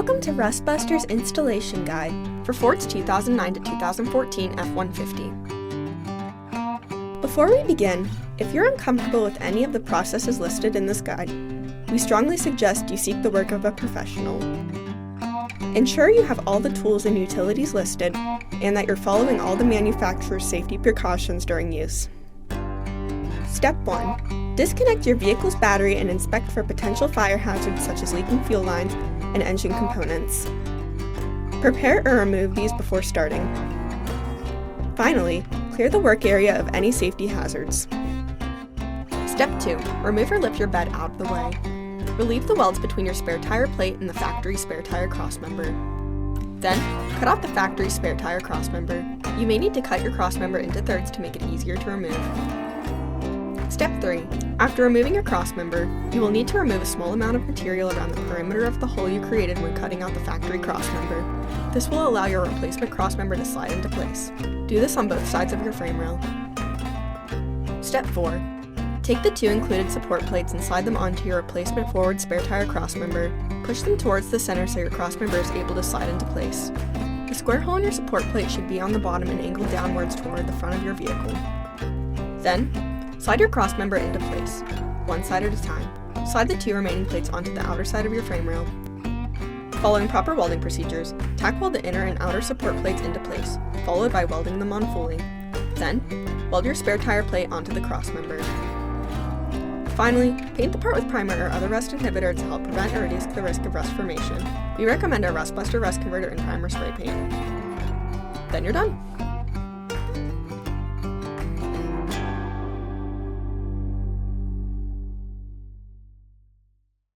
Welcome to Rustbuster's installation guide for Ford's 2009 to 2014 F-150. Before we begin, if you're uncomfortable with any of the processes listed in this guide, we strongly suggest you seek the work of a professional. Ensure you have all the tools and utilities listed and that you're following all the manufacturer's safety precautions during use. Step 1. Disconnect your vehicle's battery and inspect for potential fire hazards such as leaking fuel lines and engine components. Prepare or remove these before starting. Finally, clear the work area of any safety hazards. Step 2. Remove or lift your bed out of the way. Relieve the welds between your spare tire plate and the factory spare tire crossmember. Then, cut off the factory spare tire crossmember. You may need to cut your crossmember into thirds to make it easier to remove. Step 3. After removing your crossmember, you will need to remove a small amount of material around the perimeter of the hole you created when cutting out the factory crossmember. This will allow your replacement crossmember to slide into place. Do this on both sides of your frame rail. Step 4. Take the two included support plates and slide them onto your replacement forward spare tire crossmember. Push them towards the center so your crossmember is able to slide into place. The square hole in your support plate should be on the bottom and angled downwards toward the front of your vehicle. Then, slide your crossmember into place, one side at a time. Slide the two remaining plates onto the outer side of your frame rail. Following proper welding procedures, tack weld the inner and outer support plates into place, followed by welding them on fully. Then, weld your spare tire plate onto the crossmember. Finally, paint the part with primer or other rust inhibitor to help prevent or reduce the risk of rust formation. We recommend our Rustbuster Rust Converter and Primer Spray Paint. Then you're done!